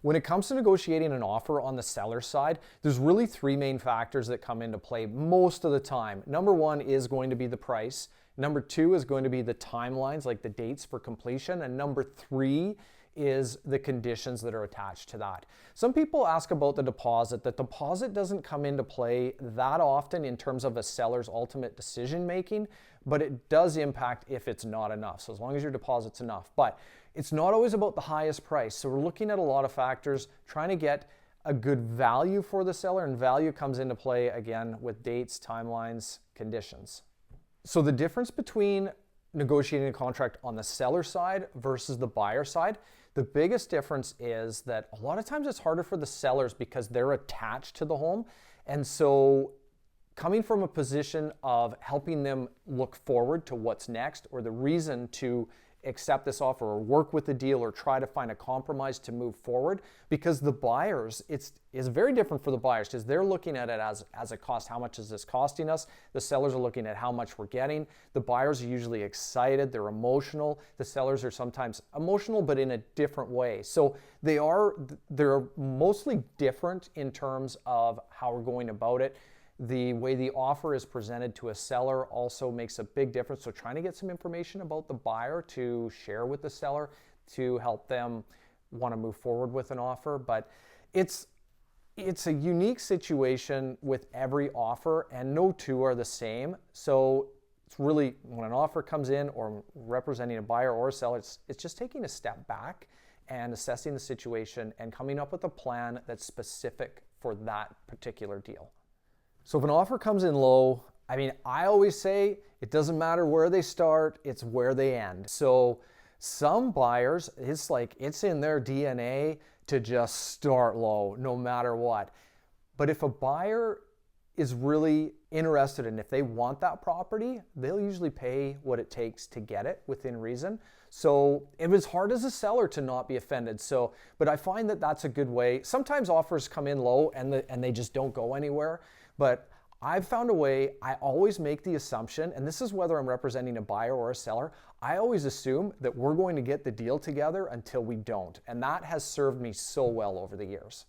When it comes to negotiating an offer on the seller side, there's really three main factors that come into play most of the time. Number one is going to be the price. Number two is going to be the timelines, like the dates for completion. And number three is the conditions that are attached to that. Some people ask about the deposit. The deposit doesn't come into play that often in terms of a seller's ultimate decision making, but it does impact if it's not enough. So as long as your deposit's enough. But it's not always about the highest price. So we're looking at a lot of factors, trying to get a good value for the seller, and value comes into play again with dates, timelines, conditions. So the difference between negotiating a contract on the seller side versus the buyer side, the biggest difference is that a lot of times it's harder for the sellers because they're attached to the home. And so coming from a position of helping them look forward to what's next, or the reason to accept this offer or work with the deal or try to find a compromise to move forward, because the buyers, it's very different for the buyers because they're looking at it as a cost. How much is this costing us? The sellers are looking at how much we're getting. The buyers are usually excited, they're emotional. The sellers are sometimes emotional, but in a different way. So they're mostly different in terms of how we're going about it. The way the offer is presented to a seller also makes a big difference. So trying to get some information about the buyer to share with the seller to help them want to move forward with an offer. But it's a unique situation with every offer, and no two are the same. So it's really, when an offer comes in or representing a buyer or a seller, it's just taking a step back and assessing the situation and coming up with a plan that's specific for that particular deal. So if an offer comes in low, I always say it doesn't matter where they start, it's where they end. So some buyers, it's in their DNA to just start low no matter what. But if a buyer is really interested and if they want that property, they'll usually pay what it takes to get it within reason. So it was hard as a seller to not be offended. But I find that that's a good way. Sometimes offers come in low and they just don't go anywhere. But I've found a way, I always make the assumption, and this is whether I'm representing a buyer or a seller, I always assume that we're going to get the deal together until we don't. And that has served me so well over the years.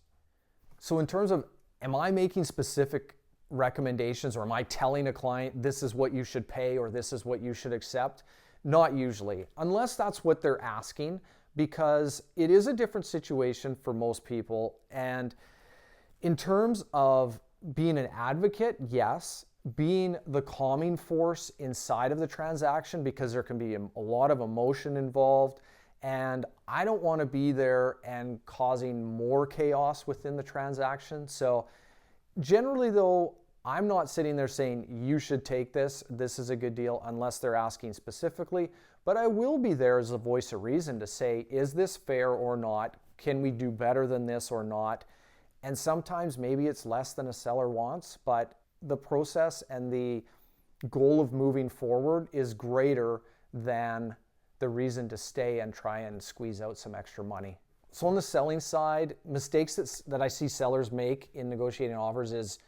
So in terms of, am I making specific recommendations, or am I telling a client this is what you should pay or this is what you should accept? Not usually, unless that's what they're asking, because it is a different situation for most people. And in terms of being an advocate, yes. Being the calming force inside of the transaction, because there can be a lot of emotion involved, and I don't want to be there and causing more chaos within the transaction. So generally though, I'm not sitting there saying you should take this is a good deal, unless they're asking specifically, but I will be there as a voice of reason to say, is this fair or not? Can we do better than this or not? And sometimes maybe it's less than a seller wants, but the process and the goal of moving forward is greater than the reason to stay and try and squeeze out some extra money. So on the selling side, mistakes that I see sellers make in negotiating offers is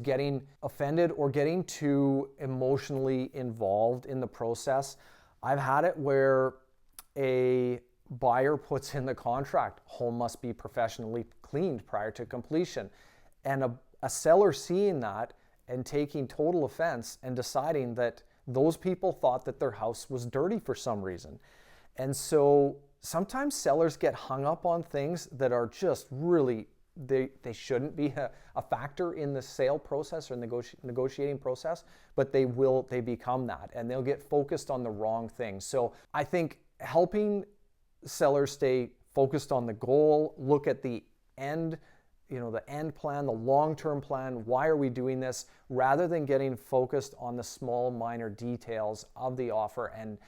getting offended or getting too emotionally involved in the process. I've had it where a buyer puts in the contract, home must be professionally cleaned prior to completion. And a seller seeing that and taking total offense and deciding that those people thought that their house was dirty for some reason. And so sometimes sellers get hung up on things that are just really, they shouldn't be a factor in the sale process or negotiating process, but they become that, and they'll get focused on the wrong things. So I think helping sellers stay focused on the goal, look at the end, the end plan, the long-term plan, why are we doing this, rather than getting focused on the small minor details of the offer and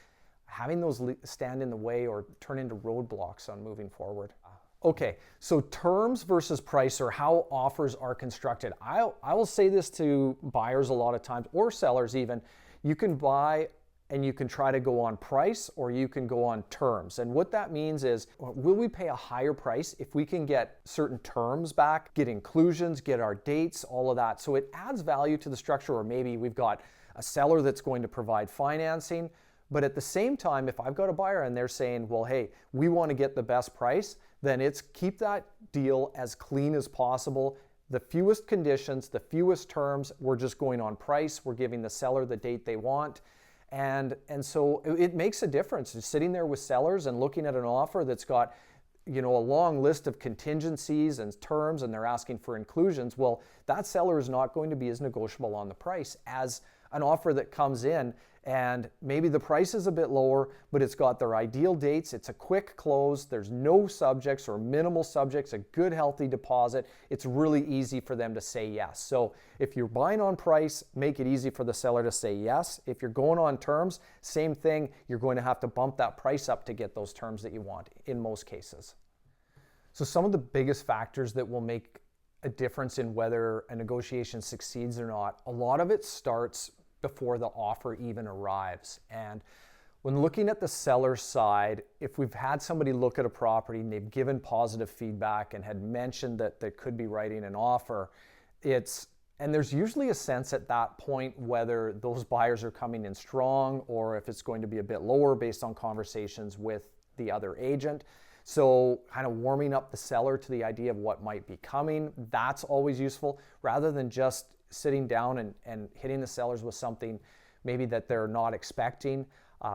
having those stand in the way or turn into roadblocks on moving forward. Okay, so terms versus price, or how offers are constructed. I will say this to buyers a lot of times, or sellers even. You can buy and you can try to go on price, or you can go on terms. And what that means is, will we pay a higher price if we can get certain terms back, get inclusions, get our dates, all of that. So it adds value to the structure. Or maybe we've got a seller that's going to provide financing, but at the same time, if I've got a buyer and they're saying, well, hey, we want to get the best price, then it's keep that deal as clean as possible. The fewest conditions, the fewest terms, we're just going on price, we're giving the seller the date they want. And so it makes a difference. Just sitting there with sellers and looking at an offer that's got a long list of contingencies and terms, and they're asking for inclusions. Well, that seller is not going to be as negotiable on the price as an offer that comes in and maybe the price is a bit lower, but it's got their ideal dates. It's a quick close. There's no subjects or minimal subjects, a good healthy deposit. It's really easy for them to say yes. So if you're buying on price, make it easy for the seller to say yes. If you're going on terms, same thing. You're going to have to bump that price up to get those terms that you want in most cases. So some of the biggest factors that will make a difference in whether a negotiation succeeds or not, a lot of it starts before the offer even arrives. And when looking at the seller side, if we've had somebody look at a property and they've given positive feedback and had mentioned that they could be writing an offer, and there's usually a sense at that point whether those buyers are coming in strong or if it's going to be a bit lower based on conversations with the other agent. So kind of warming up the seller to the idea of what might be coming, that's always useful, rather than just sitting down and hitting the sellers with something maybe that they're not expecting.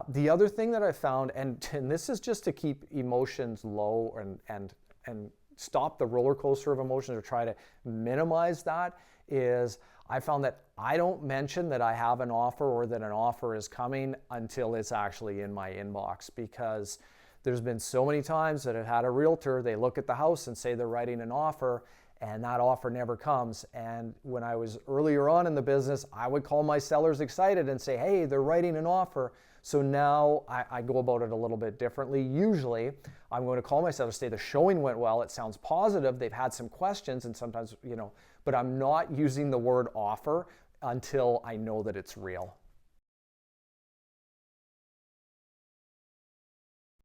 The other thing that I found, and this is just to keep emotions low and stop the roller coaster of emotions or try to minimize that, is I found that I don't mention that I have an offer or that an offer is coming until it's actually in my inbox, because there's been so many times that I've had a realtor, they look at the house and say they're writing an offer, and that offer never comes. And when I was earlier on in the business, I would call my sellers excited and say, hey, they're writing an offer. So now I go about it a little bit differently. Usually, I'm going to call my sellers, say the showing went well, it sounds positive, they've had some questions, and sometimes, but I'm not using the word offer until I know that it's real.